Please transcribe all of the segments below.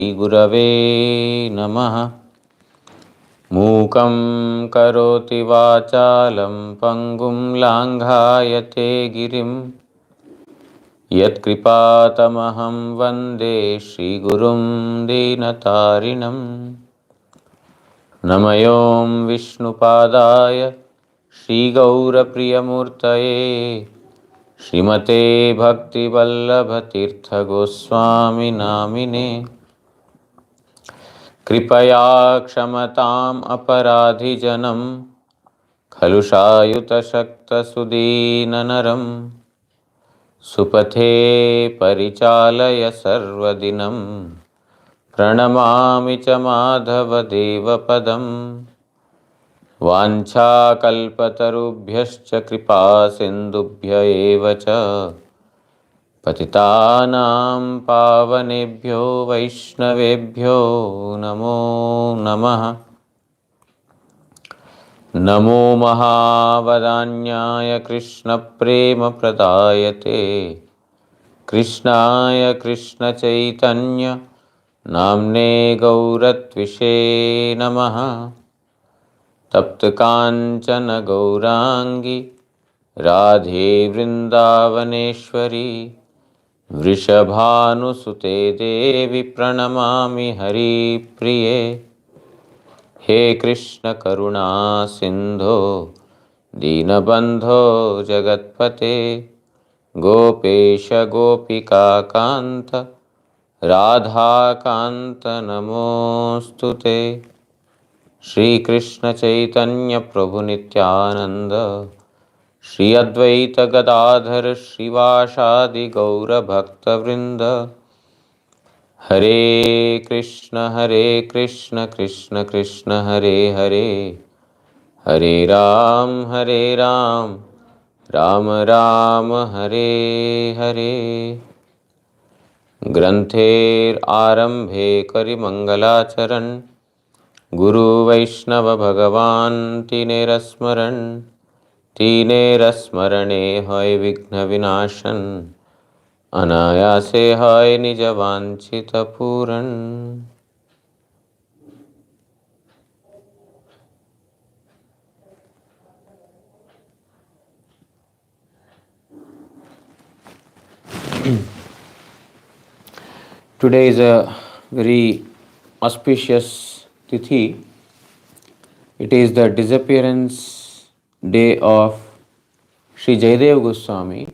Gurave Namaha. Mukam karoti vachalam pangum langhayate girim yat kripatamaham vande Shri Gurum Dinatarinam. Namayom Vishnupadaya Shri Gaura Priyamurtaye Srimate Bhakti Vallabha Tirtha Goswami Namine Kripaya Ksamatam Aparadhijanam Khalushayuta Shakta Sudinanaram Supathe Parichalaya Sarvadinam Pranamami Cha Madhava Devapadam Vanchakalpatarubhyascha Kripa Sindubhya Eva Cha Patitanam Pavanebhyo Vaishnavebhyo Namo Namaha. Namo Mahavadanyaya Krishna Prema Pradayate Krishnaya Krishna Chaitanya Namne Gauratvishe Namaha. Tapta Kanchana Gaurangi Radhe Vrindavaneshwari Vrishabhanusute Devi Pranamami Hari Priye. He Krishna Karuna Sindho Dinabandho Jagatpate Gopesha Gopika Kanta Radha Kanta Namostute. Shri Krishna Chaitanya Prabhu Nityananda Shri Advaita Gadadhar Shivashadi Gaura Bhakta Vrinda. Hare Krishna Krishna Krishna Hare Hare Hare Ram Ram Ram Hare Hare. Granther Arambhe Kari Mangalacharan Guru Vaishnava Bhagavan Tine Rasmarane Hoy Vighna Vinashan Anayase Hoy Nija Vanchita Puran. Today is a very auspicious Tithi. It is the disappearance day of Sri Jayadev Goswami,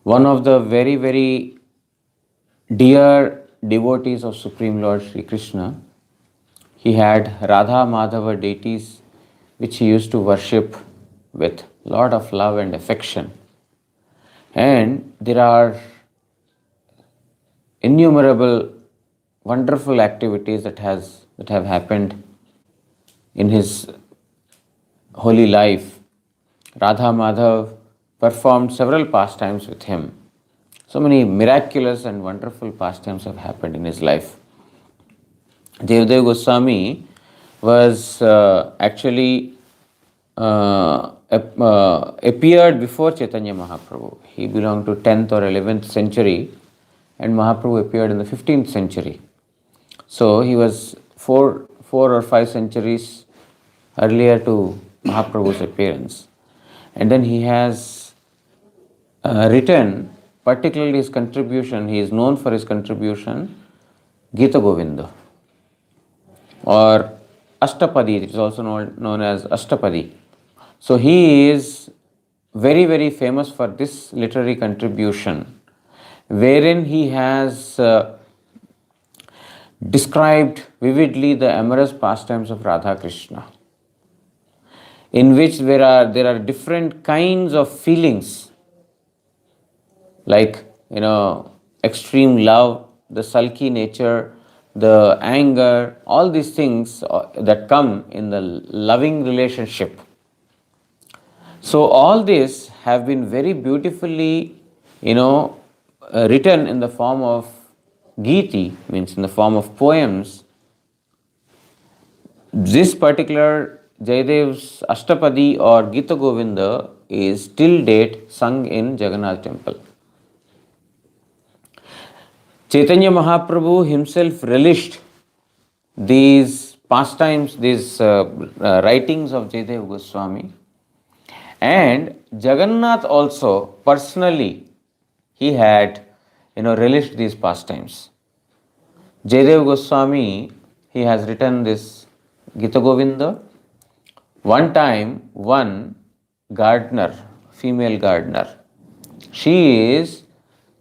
one of the very, very dear devotees of Supreme Lord Sri Krishna. He had Radha Madhava deities which he used to worship with lot of love and affection. And there are innumerable wonderful activities that have happened in his holy life. Radha Madhav performed several pastimes with him. So many miraculous and wonderful pastimes have happened in his life. Jayadev Goswami was actually appeared before Chaitanya Mahaprabhu. He belonged to 10th or 11th century and Mahaprabhu appeared in the 15th century. So he was four or five centuries earlier to Mahaprabhu's appearance. And then he has written, particularly his contribution, he is known for his contribution, Gita Govinda or Ashtapadi, it is also known as Ashtapadi. So he is very, very famous for this literary contribution, wherein he has described vividly the amorous pastimes of Radha Krishna, in which there are different kinds of feelings, like extreme love, the sulky nature, the anger, all these things that come in the loving relationship. So all this have been very beautifully written in the form of Giti, means in the form of poems. This particular Jayadev's Ashtapadi or Gita Govinda is till date sung in Jagannath temple. Chaitanya Mahaprabhu himself relished these pastimes, these writings of Jayadev Goswami, and Jagannath also personally he had relished these pastimes. Jayadev Goswami, he has written this Gita Govinda. One time, one gardener, female gardener, she is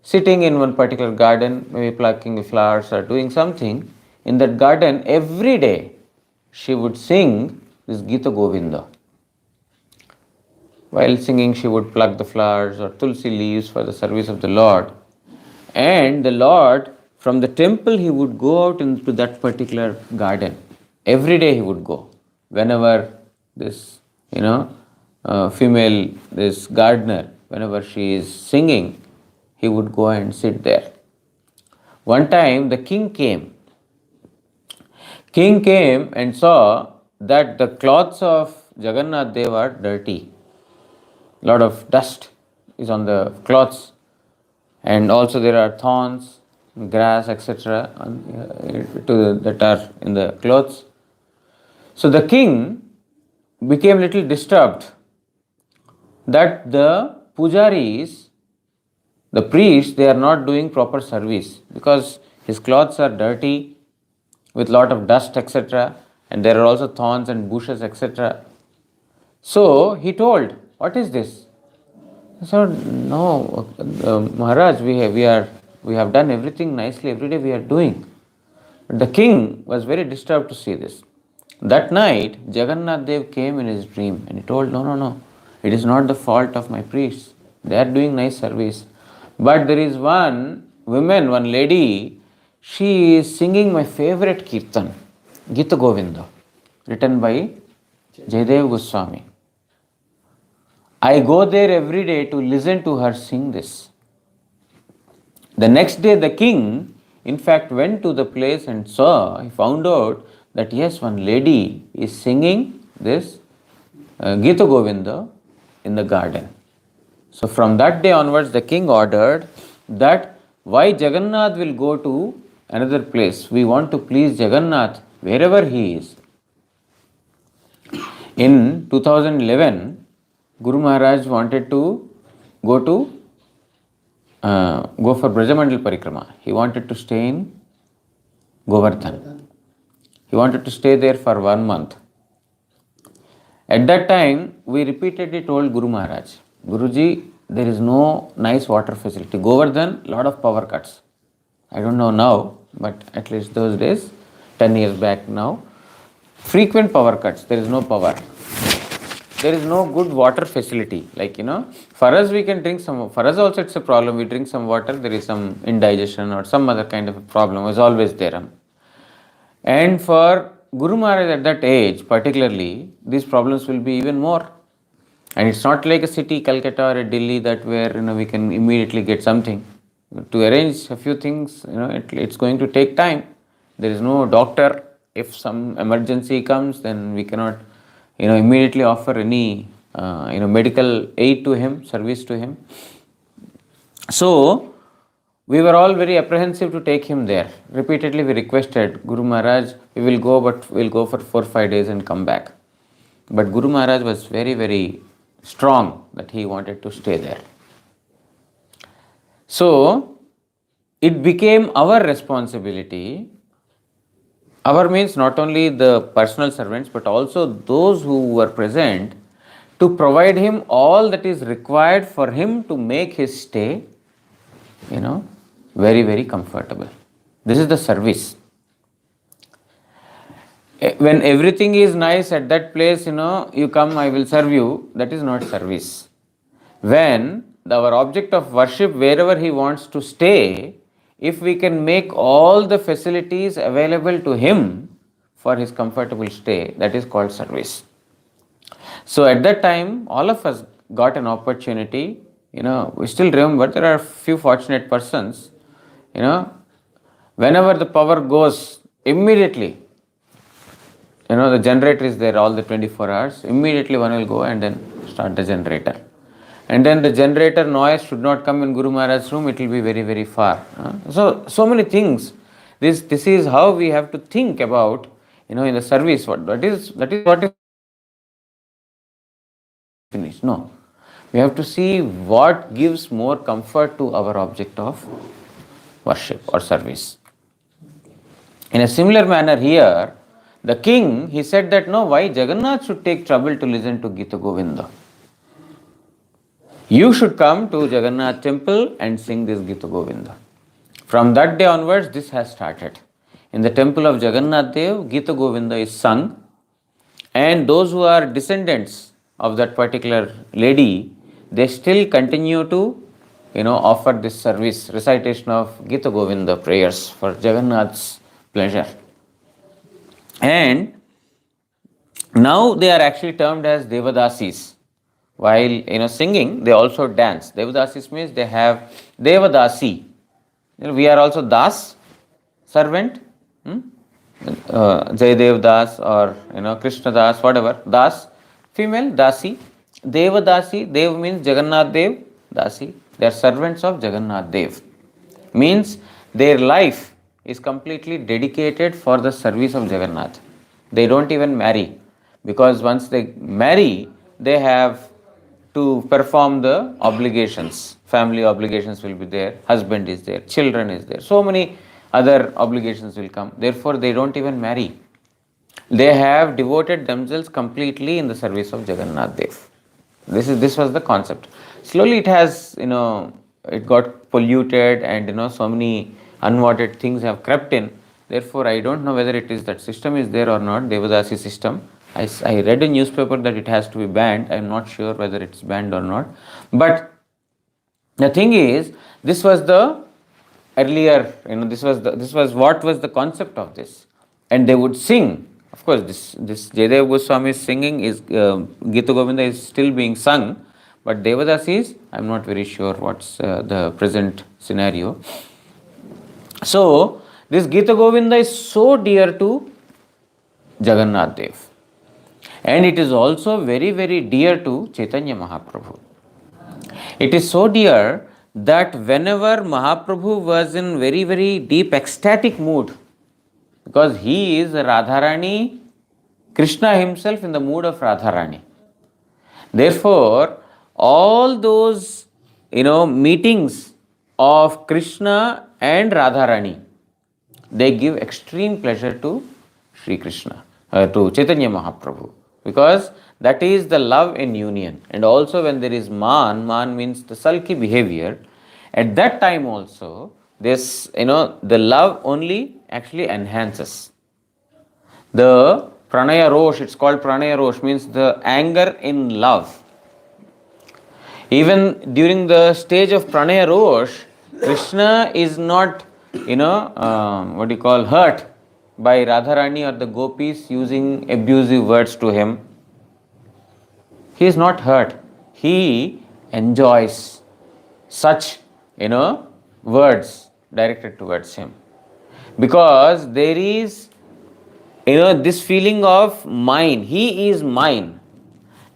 sitting in one particular garden, maybe plucking the flowers or doing something. In that garden, every day she would sing this Gita Govinda. While singing, she would pluck the flowers or tulsi leaves for the service of the Lord. And the Lord, from the temple, he would go out into that particular garden. Every day he would go. Whenever this, female, this gardener, whenever she is singing, he would go and sit there. One time the king came. King came and saw that the clothes of Jagannath Dev are dirty. Lot of dust is on the cloths, and also there are thorns, grass, etc. that are in the clothes. So the king became little disturbed that the pujaris, the priests, they are not doing proper service because his clothes are dirty with lot of dust, etc. and there are also thorns and bushes, etc. So he told, what is this? He said, no, Maharaj, we have done everything nicely, every day we are doing. But the king was very disturbed to see this. That night, Jagannath Dev came in his dream and he told, no, it is not the fault of my priests. They are doing nice service. But there is one lady, she is singing my favorite kirtan, Gita Govinda, written by Jayadev Goswami. I go there every day to listen to her sing this. The next day the king, in fact, went to the place and he found out that yes, one lady is singing this Gita Govinda in the garden. So from that day onwards, the king ordered that why Jagannath will go to another place. We want to please Jagannath wherever he is. In 2011, Guru Maharaj wanted to go for Brajamandal Parikrama. He wanted to stay in Govardhan. He wanted to stay there for 1 month. At that time, we repeatedly told Guru Maharaj, Guruji, there is no nice water facility. Govardhan, lot of power cuts. I don't know now, but at least those days, 10 years back now, frequent power cuts. There is no power. There is no good water facility. For us we can drink some, for us also it's a problem. We drink some water, there is some indigestion or some other kind of a problem is always there. And for Guru Maharaj at that age particularly, these problems will be even more. And it's not like a city, Calcutta or a Delhi, that where we can immediately get something. To arrange a few things, it's going to take time. There is no doctor. If some emergency comes, then we cannot immediately offer any medical aid to him, service to him. So we were all very apprehensive to take him there. Repeatedly we requested, Guru Maharaj, we will go, but we'll go for 4-5 days and come back. But Guru Maharaj was very, very strong that he wanted to stay there. So it became our responsibility. Our means not only the personal servants, but also those who were present, to provide him all that is required for him to make his stay, very, very comfortable. This is the service. When everything is nice at that place, you come, I will serve you, that is not service. When our object of worship, wherever he wants to stay, if we can make all the facilities available to him for his comfortable stay, that is called service. So at that time, all of us got an opportunity. We still remember there are few fortunate persons, whenever the power goes, immediately, the generator is there all the 24 hours, immediately one will go and then start the generator. And then the generator noise should not come in Guru Maharaj's room, it will be very, very far. So many things. This is how we have to think about, in the service. That is what is finished. No. We have to see what gives more comfort to our object of worship or service. In a similar manner here, the king, he said that no, why Jagannath should take trouble to listen to Gita Govinda? You should come to Jagannath temple and sing this Gita Govinda. From that day onwards, this has started. In the temple of Jagannath Dev, Gita Govinda is sung, and those who are descendants of that particular lady, they still continue to, offer this service, recitation of Gita Govinda prayers for Jagannath's pleasure. And now they are actually termed as Devadasis. While singing, they also dance. Devadasis means they have Devadasi. We are also Das, servant. Jayadev Das or Krishna Das, whatever. Das, female, Dasi. Devadasi, Dev means Jagannath Dev, Dasi. They are servants of Jagannath Dev. Means their life is completely dedicated for the service of Jagannath. They don't even marry, because once they marry, they have to perform the obligations. Family obligations will be there, husband is there, children is there, so many other obligations will come. Therefore, they don't even marry. They have devoted themselves completely in the service of Jagannath Dev. This was the concept. Slowly it has, it got polluted, and so many unwanted things have crept in. Therefore, I don't know whether it is that system is there or not, Devadasi system. I read in newspaper that it has to be banned. I am not sure whether it's banned or not. But the thing is, this was the earlier, this was what was the concept of this. And they would sing. Of course, this Jayadev Goswami's singing is, Gita Govinda is still being sung. But Devadasis, I am not very sure what's the present scenario. So, this Gita Govinda is so dear to Jagannath Dev. And it is also very, very dear to Chaitanya Mahaprabhu. It is so dear that whenever Mahaprabhu was in very, very deep ecstatic mood, because he is Radharani, Krishna himself in the mood of Radharani. Therefore, all those, meetings of Krishna and Radharani, they give extreme pleasure to Sri Krishna, to Chaitanya Mahaprabhu. Because that is the love in union. And also when there is man means the sulky behavior, at that time also, this, the love only actually enhances. The pranaya rosh, it's called pranaya rosh, means the anger in love. Even during the stage of pranaya rosh, Krishna is not, hurt by Radharani or the gopis using abusive words to him. He is not hurt. He enjoys such, words directed towards him. Because there is, this feeling of mine. He is mine.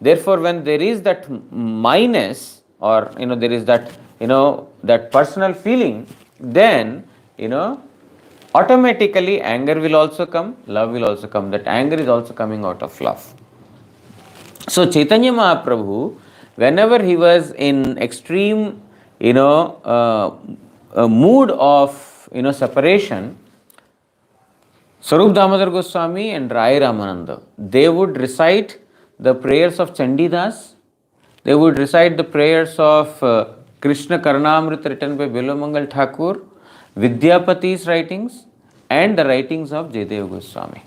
Therefore, when there is that mineness, or, there is that, that personal feeling, then, automatically anger will also come, love will also come. That anger is also coming out of love. So Chaitanya Mahaprabhu, whenever he was in extreme, mood of, separation, Swarup Damodar Goswami and Rai Ramananda, they would recite the prayers of Chandidas, they would recite the prayers of Krishna Karnamrita written by Bilomangal Thakur, Vidyapati's writings, and the writings of Jayadev Goswami.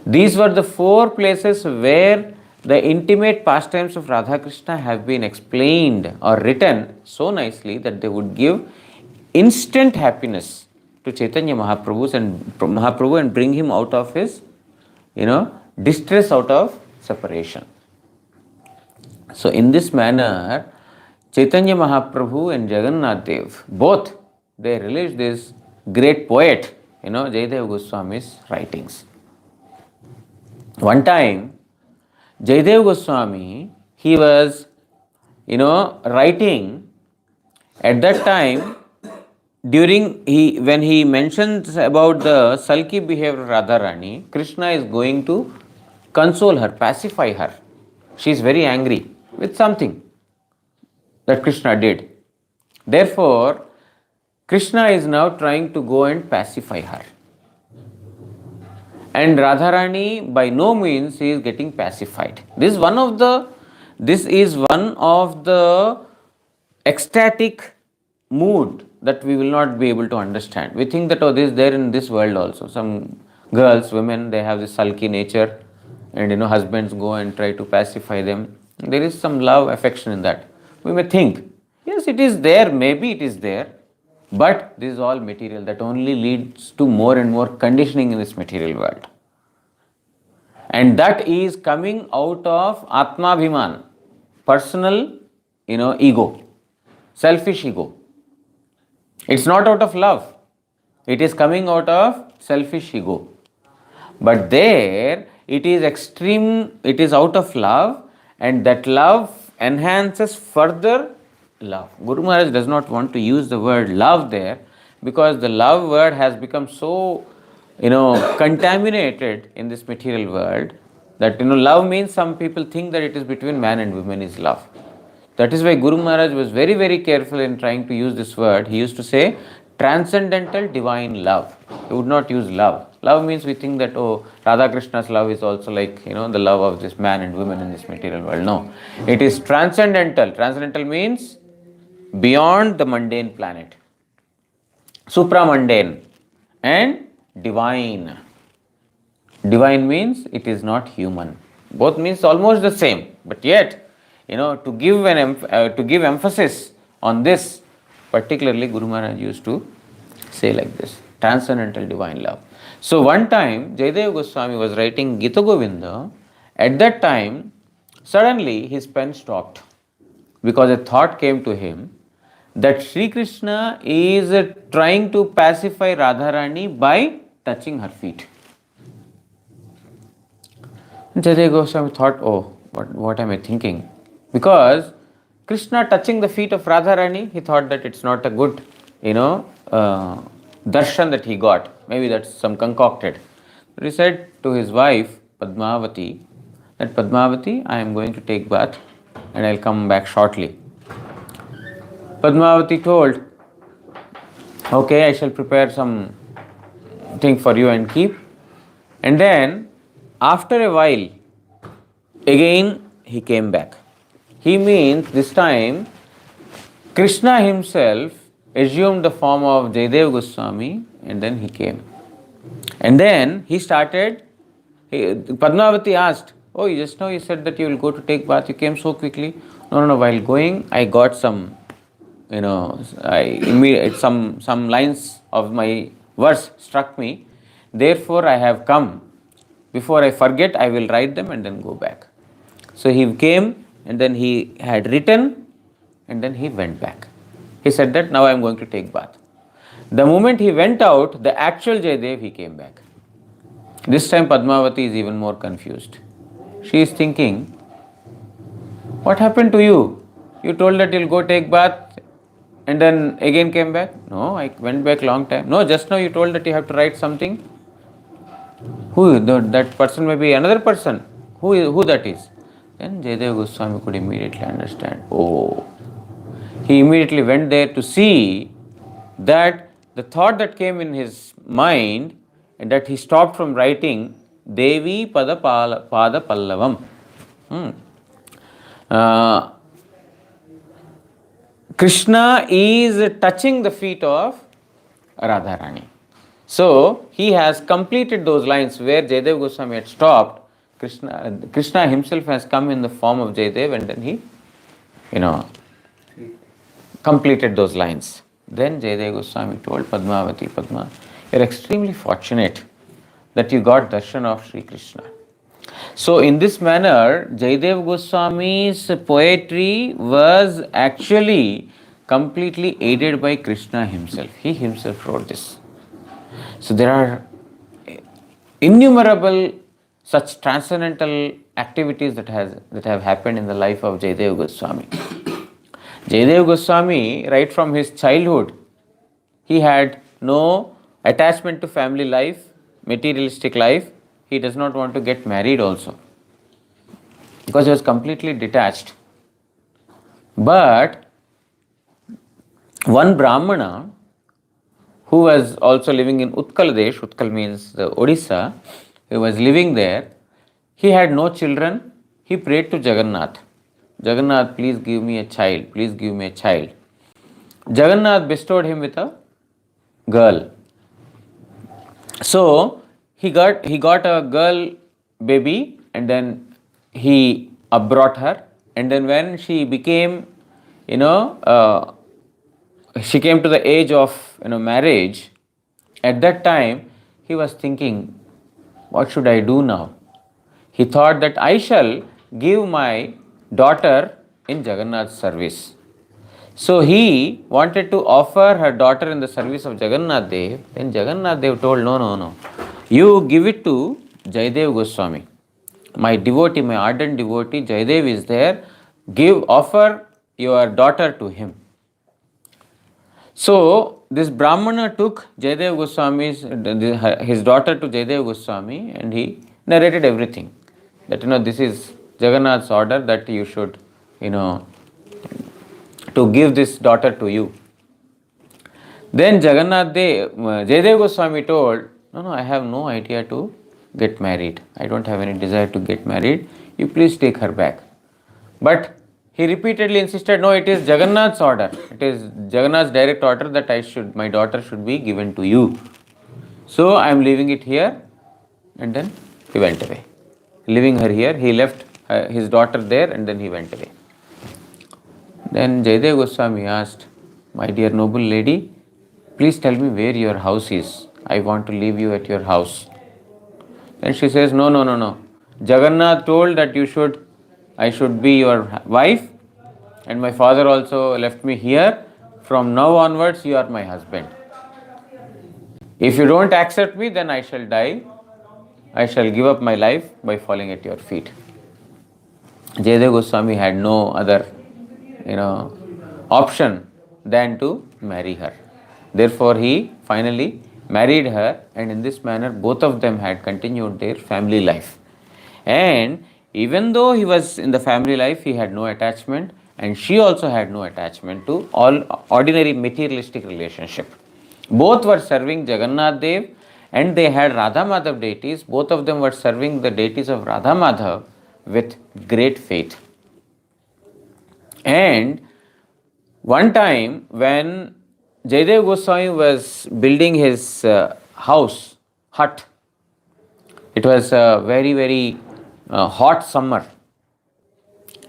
These were the four places where the intimate pastimes of Radha Krishna have been explained or written so nicely that they would give instant happiness to Chaitanya Mahaprabhu and bring him out of his, distress, out of separation. So in this manner, Chaitanya Mahaprabhu and Jagannath Dev, both, they released this great poet, Jayadev Goswami's writings. One time, Jayadev Goswami, he was writing at that time, when he mentions about the sulky behavior of Radharani, Krishna is going to console her, pacify her. She is very angry with something that Krishna did. Therefore, Krishna is now trying to go and pacify her. And Radharani by no means is getting pacified. This is one of the ecstatic mood that we will not be able to understand. We think that this is there in this world also. Some girls, women, they have this sulky nature, and husbands go and try to pacify them. There is some love, affection in that. We may think, yes, it is there, maybe it is there, but this is all material that only leads to more and more conditioning in this material world. And that is coming out of Atmabhiman, personal, ego, selfish ego. It's not out of love. It is coming out of selfish ego. But there, it is extreme, it is out of love, and that love enhances further love. Guru Maharaj does not want to use the word love there, because the love word has become so, contaminated in this material world that, love means, some people think that it is between man and woman is love. That is why Guru Maharaj was very, very careful in trying to use this word. He used to say transcendental divine love. He would not use love. Love means we think that, Radha Krishna's love is also like, the love of this man and woman in this material world. No. It is transcendental. Transcendental means beyond the mundane planet. Supramundane and divine. Divine means it is not human. Both means almost the same. But yet, to give emphasis on this, particularly Guru Maharaj used to say like this, transcendental divine love. So one time, Jayadev Goswami was writing Gita Govinda. At that time, suddenly his pen stopped, because a thought came to him that Sri Krishna is trying to pacify Radharani by touching her feet. Jayadev Goswami thought, what am I thinking? Because Krishna touching the feet of Radharani, he thought that it's not a good, darshan that he got. Maybe that's some concocted. But he said to his wife, Padmavati, that Padmavati, I am going to take bath and I'll come back shortly. Padmavati told, okay, I shall prepare some thing for you and keep. And then, after a while, again he came back. He means this time Krishna himself assumed the form of Jayadev Goswami, and then he came. And then he started, Padmavati asked, just now you said that you will go to take bath, you came so quickly. No, while going I got some, some lines of my verse struck me. Therefore I have come. Before I forget, I will write them and then go back. So he came, and then he had written, and then he went back. He said that now I am going to take bath. The moment he went out, the actual Jayadev, he came back. This time Padmavati is even more confused. She is thinking, what happened to you? You told that you'll go take bath and then again came back? No, I went back long time. No, just now you told that you have to write something. Who? That person may be another person. Who that is? Then Jayadev Goswami could immediately understand. He immediately went there to see that the thought that came in his mind, and that he stopped from writing Devi Pada Pallavam. Krishna is touching the feet of Radharani. So he has completed those lines where Jayadev Goswami had stopped. Krishna himself has come in the form of Jayadev, and then he, completed those lines. Then Jayadev Goswami told Padmavati, Padma, you are extremely fortunate that you got darshan of Sri Krishna. So in this manner, Jayadev Goswami's poetry was actually completely aided by Krishna himself. He himself wrote this. So there are innumerable such transcendental activities that have happened in the life of Jayadev Goswami. Jayadev Goswami, right from his childhood, he had no attachment to family life, materialistic life. He does not want to get married also because he was completely detached. But one Brahmana who was also living in Utkal Desh, Utkal means the Odisha, he was living there. He had no children. He prayed to Jagannath. Jagannath, please give me a child. Please give me a child. Jagannath bestowed him with a girl. So he got a girl baby, and then he brought her. And then when she became, she came to the age of marriage. At that time, he was thinking, what should I do now? He thought that I shall give my daughter in Jagannath's service. So he wanted to offer her daughter in the service of Jagannath Dev. Then Jagannath Dev told, no, no, no. You give it to Jayadev Goswami. My devotee, my ardent devotee, Jayadev is there. Offer your daughter to him. So this Brahmana took Jayadev his daughter to Jayadev Goswami, and he narrated everything. That this is Jagannath's order that you should, to give this daughter to you. Then Jayadev Goswami told, no, I have no idea to get married. I don't have any desire to get married. You please take her back. But he repeatedly insisted, no, it is Jagannath's order. It is Jagannath's direct order that my daughter should be given to you. So I am leaving it here. And then he went away. Leaving her here, he left his daughter there, and then he went away. Then Jayadev Goswami asked, my dear noble lady, please tell me where your house is. I want to leave you at your house. Then she says, no. Jagannath told that I should be your wife, and my father also left me here. From now onwards, you are my husband. If you don't accept me, then I shall die. I shall give up my life by falling at your feet. Jayadev Goswami had no other, option than to marry her. Therefore, he finally married her, and in this manner, both of them had continued their family life. And even though he was in the family life, he had no attachment, and she also had no attachment to all ordinary materialistic relationship. Both were serving Jagannath Dev, and they had Radha Madhav deities. Both of them were serving the deities of Radha Madhav with great faith. And one time when Jayadev Goswami was building his hut, it was a very, very hot summer.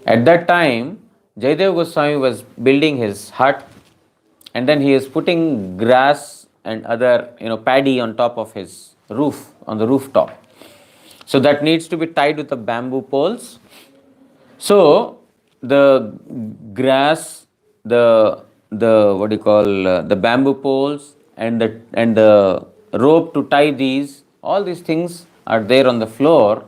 At that time, Jayadev Goswami was building his hut, and then he is putting grass and other paddy on top of his roof, on the rooftop. So that needs to be tied with the bamboo poles. So the grass, the bamboo poles and the rope to tie these, all these things are there on the floor,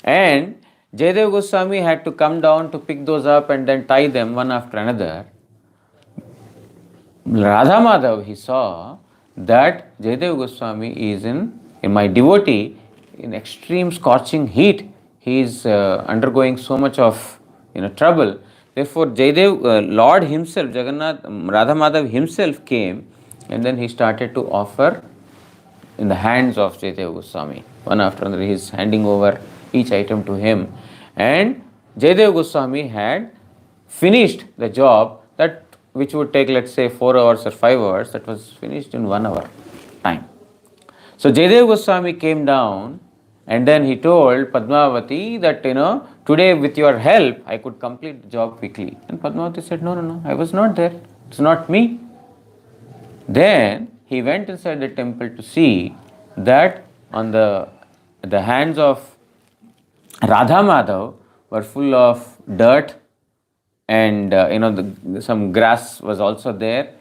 and Jayadev Goswami had to come down to pick those up and then tie them one after another. Radha Madhav, he saw that Jayadev Goswami is in my devotee, in extreme scorching heat. He is undergoing so much of trouble. Therefore, Jayadev, Lord himself, Jagannath, Radha Madhav himself came, and then he started to offer in the hands of Jayadev Goswami. One after another, he is handing over each item to him. And Jayadev Goswami had finished the job which would take, let's say, 4 hours or 5 hours. That was finished in 1 hour time. So Jayadev Goswami came down, and then he told Padmavati that, today with your help, I could complete the job quickly. And Padmavati said, no, I was not there. It's not me. Then he went inside the temple to see that on the hands of Radha Madhav were full of dirt, and some grass was also there.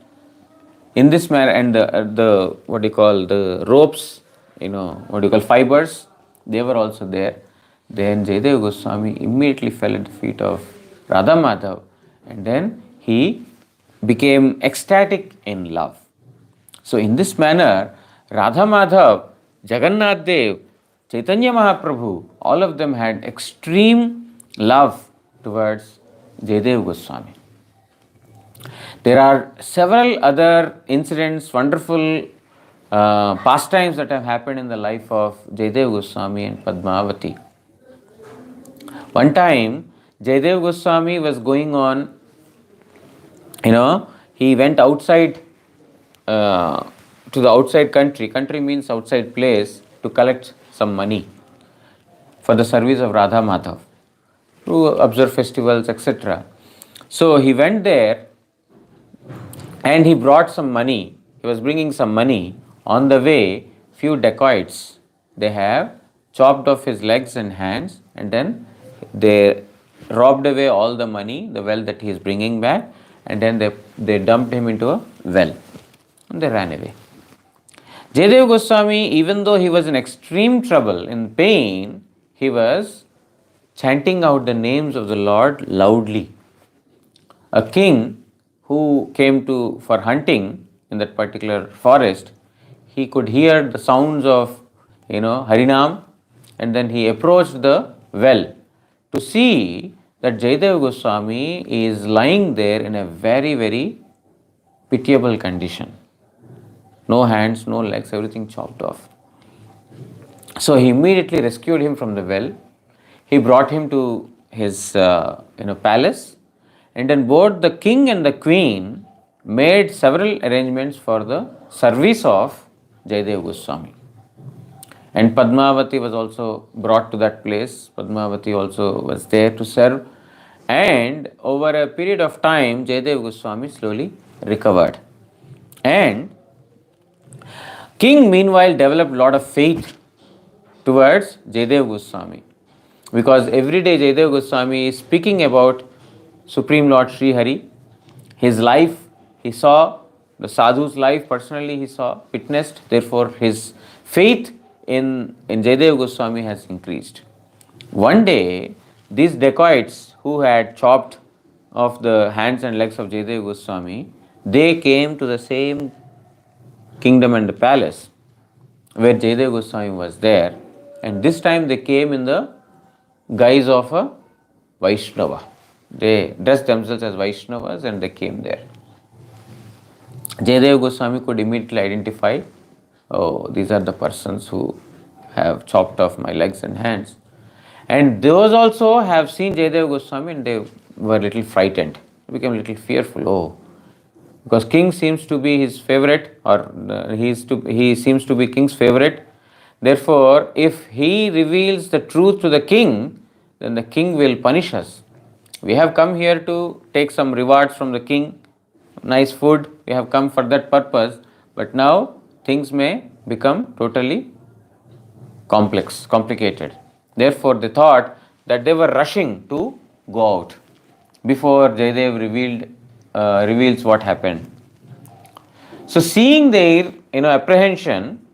In this manner, and the ropes, fibers, they were also there. Then Jayadev Goswami immediately fell at the feet of Radha Madhav, and then he became ecstatic in love. So in this manner, Radha Madhav, Jagannath Dev, Chaitanya Mahaprabhu, all of them had extreme love towards Jayadev Goswami. There are several other incidents, wonderful pastimes that have happened in the life of Jayadev Goswami and Padmavati. One time, Jayadev Goswami was going on, he went outside to the outside country. Country means outside place, to collect some money for the service of Radha Madhav, to observe festivals, etc. So he went there and he brought some money. He was bringing some money. On the way, few dacoits, they have chopped off his legs and hands, and then they robbed away all the money, the wealth that he is bringing back, and then they dumped him into a well and they ran away. Jayadev Goswami, even though he was in extreme trouble, in pain, he was chanting out the names of the Lord loudly. A king who came for hunting in that particular forest, he could hear the sounds of Harinam, and then he approached the well to see that Jayadev Goswami is lying there in a very, very pitiable condition. No hands, no legs, everything chopped off. So he immediately rescued him from the well. He brought him to his palace, and then both the king and the queen made several arrangements for the service of Jayadev Goswami. And Padmavati was also brought to that place. Padmavati also was there to serve. And over a period of time, Jayadev Goswami slowly recovered. And king meanwhile developed a lot of faith towards Jayadev Goswami, because every day Jayadev Goswami is speaking about Supreme Lord Sri Hari. His life, he saw, the sadhu's life personally he saw, witnessed, therefore his faith in Jayadev Goswami has increased. One day, these dacoits who had chopped off the hands and legs of Jayadev Goswami, they came to the same kingdom and the palace where Jayadev Goswami was there, and this time they came in the guise of a Vaishnava. They dressed themselves as Vaishnavas and they came there. Jayadev Goswami could immediately identify, oh, these are the persons who have chopped off my legs and hands. And those also have seen Jayadev Goswami and they were a little frightened, they became a little fearful. Oh, because king seems to be his favorite, or he seems to be king's favorite. Therefore, if he reveals the truth to the king, then the king will punish us. We have come here to take some rewards from the king, nice food, we have come for that purpose, but now things may become totally complicated. Therefore, they thought that they were rushing to go out before Jayadev reveals what happened. So, seeing their apprehension,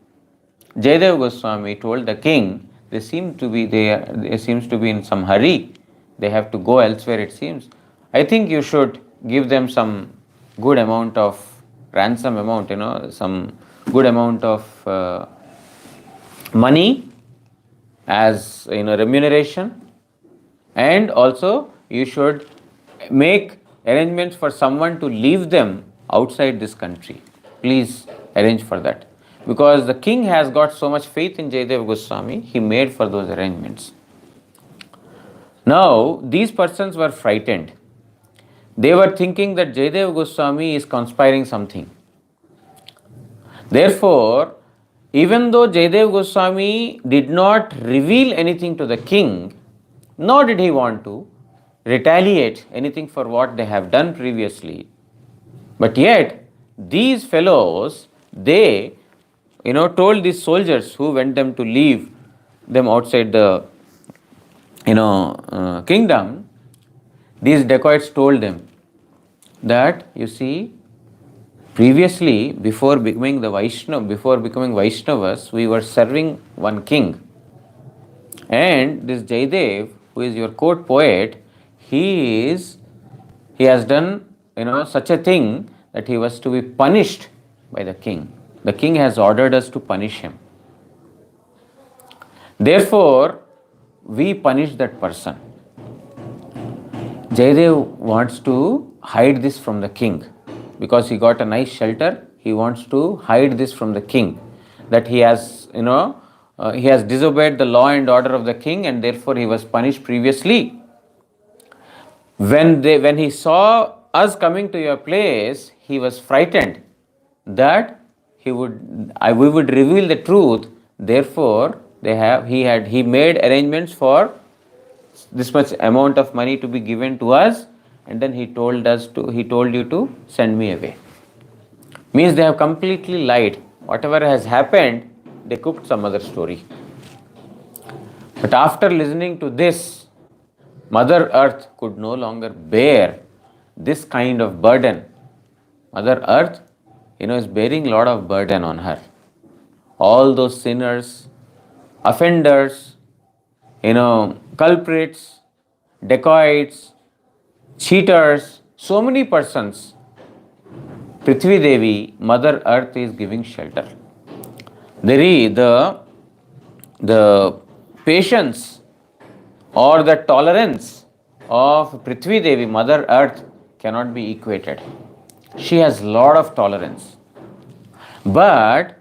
Jayadev Goswami told the king, they seems to be in some hurry. They have to go elsewhere, it seems. I think you should give them some good amount of ransom amount, some good amount of money as remuneration, and also you should make arrangements for someone to leave them outside this country. Please arrange for that. Because the king has got so much faith in Jayadev Goswami, he made for those arrangements. Now, these persons were frightened. They were thinking that Jayadev Goswami is conspiring something. Therefore, even though Jayadev Goswami did not reveal anything to the king, nor did he want to retaliate anything for what they have done previously, but yet these fellows, they told these soldiers who went them to leave them outside the kingdom, these dacoits told them that, you see, previously, before becoming Vaishnavas, we were serving one king. And this Jayadev, who is your court poet, he has done such a thing that he was to be punished by the king. The king has ordered us to punish him. Therefore, we punish that person. Jayadev wants to hide this from the king because he got a nice shelter. He wants to hide this from the king, that he has, he has disobeyed the law and order of the king, and therefore he was punished previously. When he saw us coming to your place, he was frightened that we would reveal the truth. Therefore, he made arrangements for this much amount of money to be given to us, and then he told you to send me away. Means they have completely lied. Whatever has happened, they cooked some other story. But after listening to this, Mother Earth could no longer bear this kind of burden. Mother Earth, is bearing a lot of burden on her. All those sinners, offenders, culprits, dacoits, cheaters, so many persons. Prithvi Devi, Mother Earth, is giving shelter. There is the patience or the tolerance of Prithvi Devi, Mother Earth, cannot be equated. She has lot of tolerance. But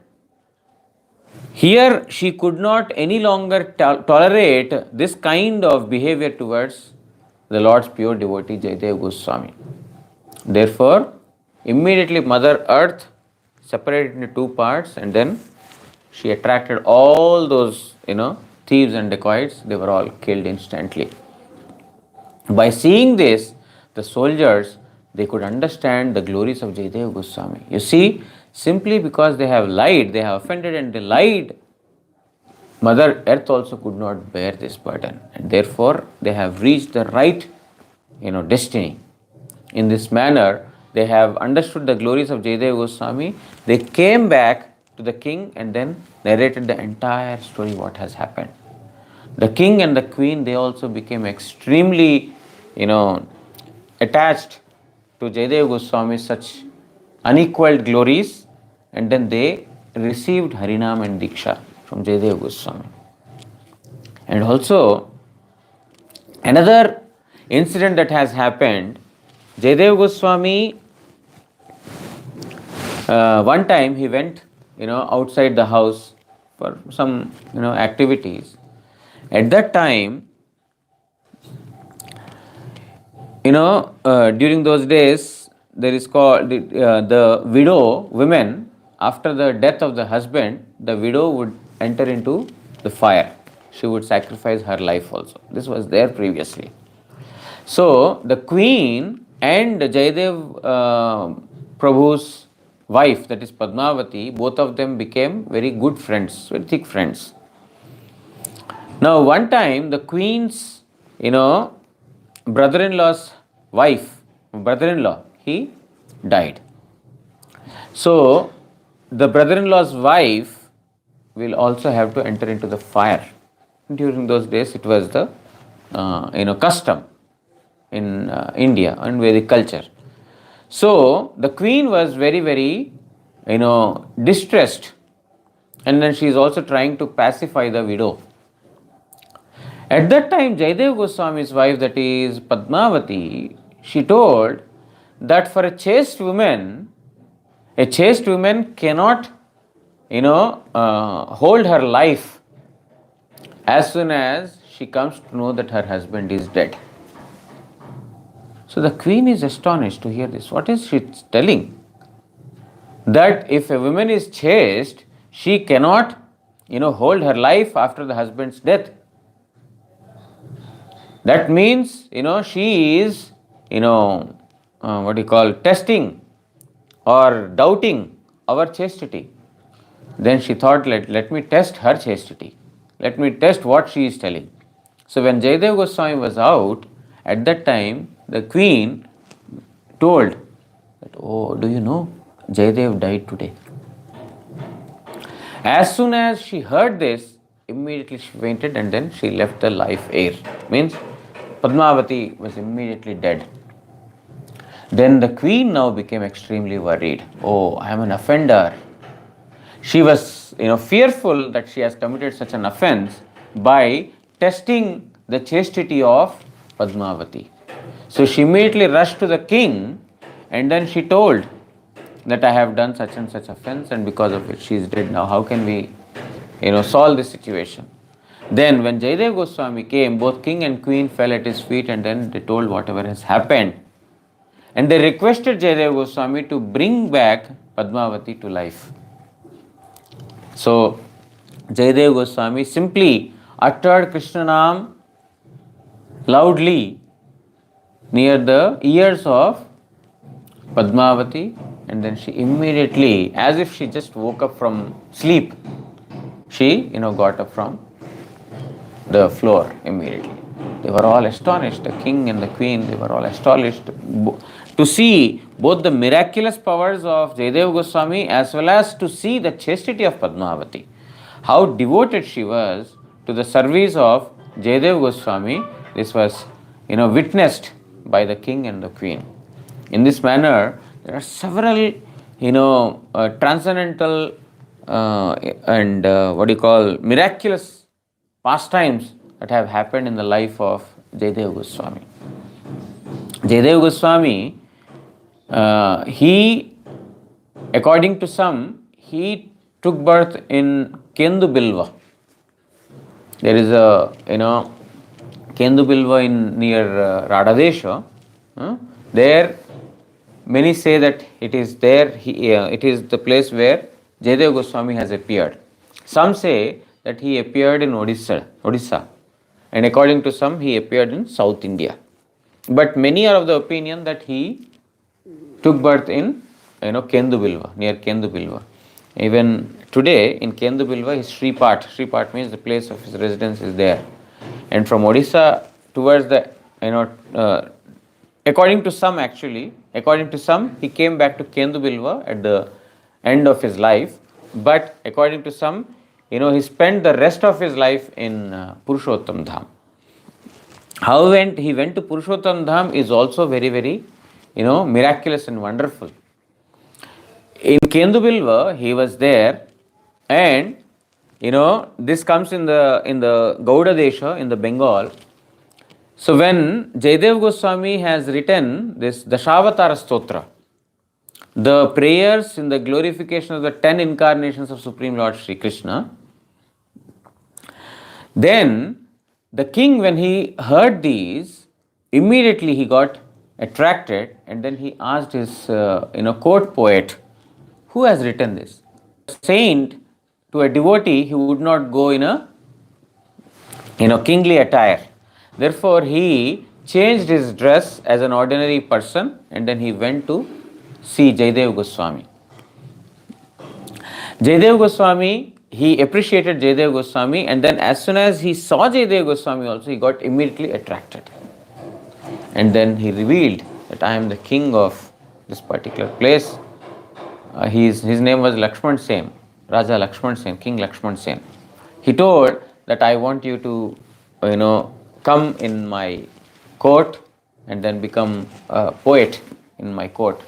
here she could not any longer tolerate this kind of behavior towards the Lord's pure devotee Jayadev Goswami. Therefore, immediately Mother Earth separated into two parts, and then she attracted all those, thieves and dacoits. They were all killed instantly. By seeing this, the soldiers, they could understand the glories of Jayadev Goswami. You see, simply because they have lied, they have offended and they lied, Mother Earth also could not bear this burden, and therefore they have reached the right, destiny. In this manner, they have understood the glories of Jayadev Goswami. They came back to the king and then narrated the entire story, what has happened. The king and the queen, they also became extremely, attached to Jayadev Goswami's such unequaled glories, and then they received Harinam and Diksha from Jayadev Goswami. And also, another incident that has happened, Jayadev Goswami, one time he went, outside the house for some, activities. At that time, during those days, there is called the widow, women, after the death of the husband, the widow would enter into the fire. She would sacrifice her life also. This was there previously. So, the queen and Jayadev Prabhu's wife, that is Padmavati, both of them became very good friends, very thick friends. Now, one time, the queen's, brother-in-law's brother-in-law, he died. So, the brother-in-law's wife will also have to enter into the fire. During those days, it was the, custom in India and Vedic culture. So, the queen was very, very, distressed, and then she is also trying to pacify the widow. At that time, Jayadev Goswami's wife, that is Padmavati, she told that for a chaste woman cannot, hold her life as soon as she comes to know that her husband is dead. So the queen is astonished to hear this. What is she telling? That if a woman is chaste, she cannot, hold her life after the husband's death. That means, she is, testing or doubting our chastity. Then she thought, let me test her chastity. Let me test what she is telling. So when Jayadev Goswami was out, at that time, the queen told that, oh, do you know, Jayadev died today. As soon as she heard this, immediately she fainted and then she left the life air. Means Padmavati was immediately dead. Then the queen now became extremely worried. Oh, I am an offender. She was, fearful that she has committed such an offense by testing the chastity of Padmavati. So she immediately rushed to the king and then she told that I have done such and such offense and because of it she is dead now. How can we, solve this situation? Then when Jayadev Goswami came, both king and queen fell at his feet and then they told whatever has happened. And they requested Jayadev Goswami to bring back Padmavati to life. So Jayadev Goswami simply uttered Krishna Nam loudly near the ears of Padmavati, and then she immediately, as if she just woke up from sleep, she got up from the floor immediately. They were all astonished, the king and the queen, they were all astonished to see both the miraculous powers of Jayadev Goswami as well as to see the chastity of Padmavati. How devoted she was to the service of Jayadev Goswami, this was witnessed by the king and the queen. In this manner, there are several transcendental and miraculous pastimes that have happened in the life of Jayadev Goswami. Jayadev Goswami, he, according to some, he took birth in Kendu Bilva. There is a, Kendu Bilva near Radhadesha. There, many say that it is there, it is the place where Jayadev Goswami has appeared. Some say that he appeared in Odisha, and according to some, he appeared in South India. But many are of the opinion that he took birth in, Kendu Bilva, near Kendu Bilva. Even today, in Kendu Bilva, his Sripat means the place of his residence is there. And from Odisha towards the, according to some, he came back to Kendu Bilva at the end of his life. But according to some, he spent the rest of his life in Purushottam Dham. How he went to Purushottam Dham is also very, very, miraculous and wonderful. In Kendu Bilva, he was there, and this comes in the Gauda Desha, in the Bengal. So when Jayadev Goswami has written this Dashavatara Stotra, the prayers in the glorification of the 10 incarnations of Supreme Lord Sri Krishna, then the king, when he heard these, immediately he got attracted, and then he asked his court poet, who has written this? A saint, to a devotee, he would not go in a kingly attire. Therefore, he changed his dress as an ordinary person, and then he went to see Jayadev Goswami. Jayadev Goswami, he appreciated Jayadev Goswami, and then as soon as he saw Jayadev Goswami also, he got immediately attracted. And then he revealed that I am the king of this particular place. His name was Lakshman Sen, Raja Lakshman Sen, King Lakshman Sen. He told that I want you to, come in my court and then become a poet in my court.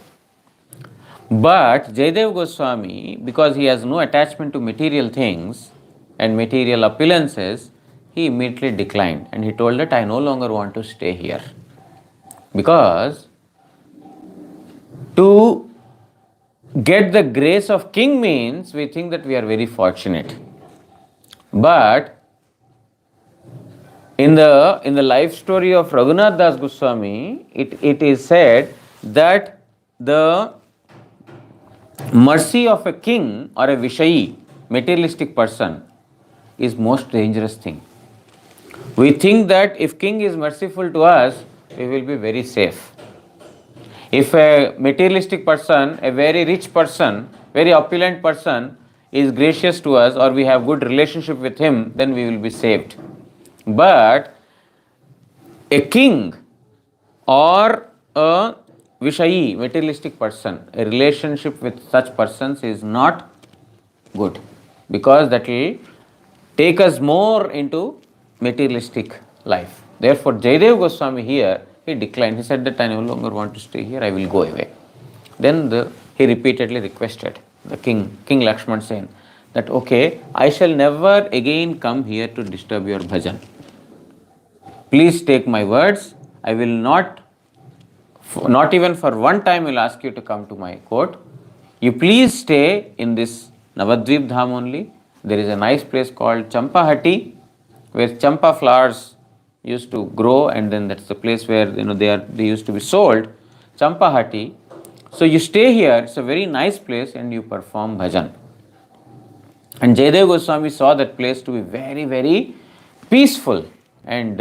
But Jayadev Goswami, because he has no attachment to material things and material appearances, he immediately declined, and he told that I no longer want to stay here. Because to get the grace of king means we think that we are very fortunate. But in the life story of Raghunath Das Goswami, it is said that the mercy of a king or a Vishayi, materialistic person, is most dangerous thing. We think that if king is merciful to us, we will be very safe. If a materialistic person, a very rich person, very opulent person is gracious to us, or we have good relationship with him, then we will be saved. But a king or a Vishayi, materialistic person, a relationship with such persons is not good, because that will take us more into materialistic life. Therefore, Jayadev Goswami here he declined. He said that I no longer want to stay here, I will go away. Then he repeatedly requested the king, King Lakshman Sen, that okay, I shall never again come here to disturb your bhajan. Please take my words, I will not even for one time will ask you to come to my court. You please stay in this Navadvip Dham only. There is a nice place called Champahati, where champa flowers used to grow, and then that's the place where they used to be sold. Champahati. So you stay here, it's a very nice place, and you perform bhajan. And Jayadev Goswami saw that place to be very, very peaceful and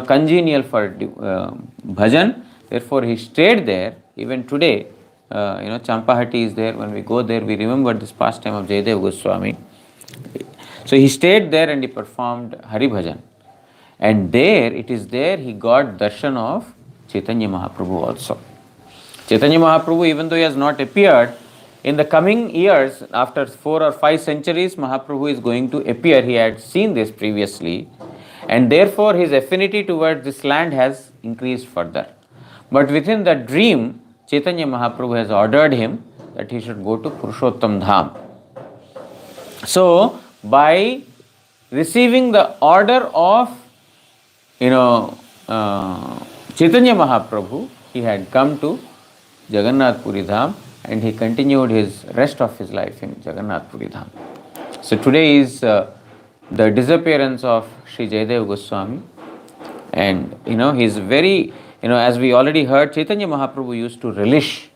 congenial for bhajan. Therefore, he stayed there. Even today, Champahati is there. When we go there, we remember this pastime of Jayadev Goswami. So he stayed there and he performed Hari Bhajan. And it is there he got darshan of Chaitanya Mahaprabhu also. Chaitanya Mahaprabhu, even though he has not appeared, in the coming years, after 4 or 5 centuries, Mahaprabhu is going to appear. He had seen this previously, and therefore his affinity towards this land has increased further. But within that dream, Chaitanya Mahaprabhu has ordered him that he should go to Purushottam Dham. So, by receiving the order of Chaitanya Mahaprabhu, he had come to Jagannath Puri Dham, and he continued his rest of his life in Jagannath Puri Dham. So today is the disappearance of Sri Jayadev Goswami, and he's very, as we already heard, Chaitanya Mahaprabhu used to relish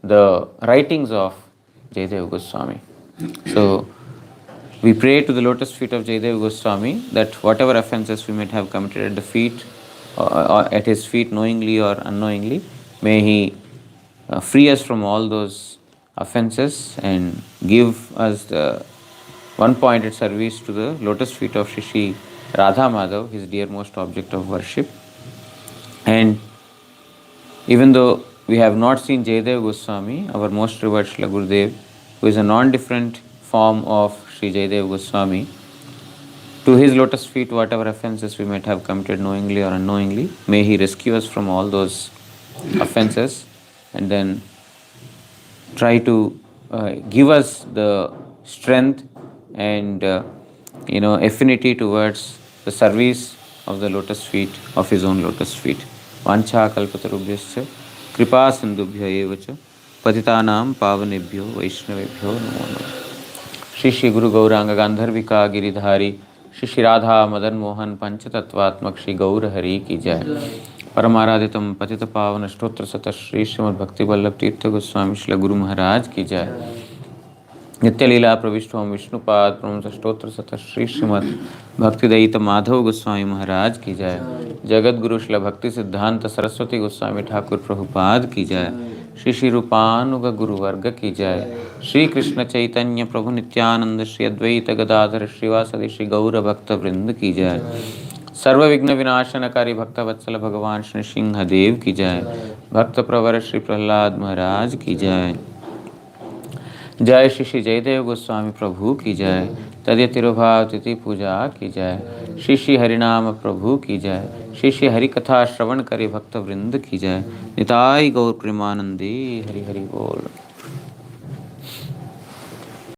the writings of Jayadev Goswami. So we pray to the lotus feet of Jayadev Goswami that whatever offences we might have committed at the feet, or at his feet, knowingly or unknowingly, may he free us from all those offences and give us the one-pointed service to the lotus feet of Shri Radha Madhav, his dearmost object of worship. And even though we have not seen Jayadev Goswami, our most revered Srila Gurudev, who is a non-different form of Sri Jayadev Goswami, to his lotus feet, whatever offences we might have committed knowingly or unknowingly, may he rescue us from all those offences, and then try to give us the strength and affinity towards the service of the lotus feet, of his own lotus feet. Vancha kalpatarubhyascha kripa sindubhya evacha patitanam pavanebhyo vaishnavebhyo namo namaः. Shri Shri Guru Gauranga Gandharvika Giridhari Shri Shri Radha Madan Mohan Panchatattvatmak Shri Gaur Hari ki jai. परमाराधितम पतित पावन स्तोत्र सत श्री श्रीमद् भक्ति वल्लभ तीर्थ गोस्वामी श्री गुरु महाराज की जय. नित्य लीला प्रविष्टो विष्णुपाद प्रमुख स्तोत्र सत श्री श्रीमद् भक्तिदयित माधव गोस्वामी महाराज की जय. जगत गुरु श्री भक्ति सिद्धांत सरस्वती गोस्वामी ठाकुर प्रभुपाद की जय. श्री श्री रूपानुग गुरु वर्ग की जय. श्री कृष्ण चैतन्य प्रभु नित्यानंद श्री अद्वैत गदाधर श्रीवासदि श्री गौर भक्त वृंद की जय. सर्व विघ्न विनाशनकारी भक्त वत्सल भगवान श्री सिंह देव की जय. भक्त प्रवर श्री प्रहलाद महाराज की जय. जय श्री श्री जयदेव गोस्वामी प्रभु की जय. तदय तिरुभाव तिथि पूजा की जय. श्री श्री हरिनाम प्रभु की जय. श्री श्री हरि कथा श्रवण करे भक्त वृंद की जय. निताई गौर प्रेमानंदी हरि हरि बोल.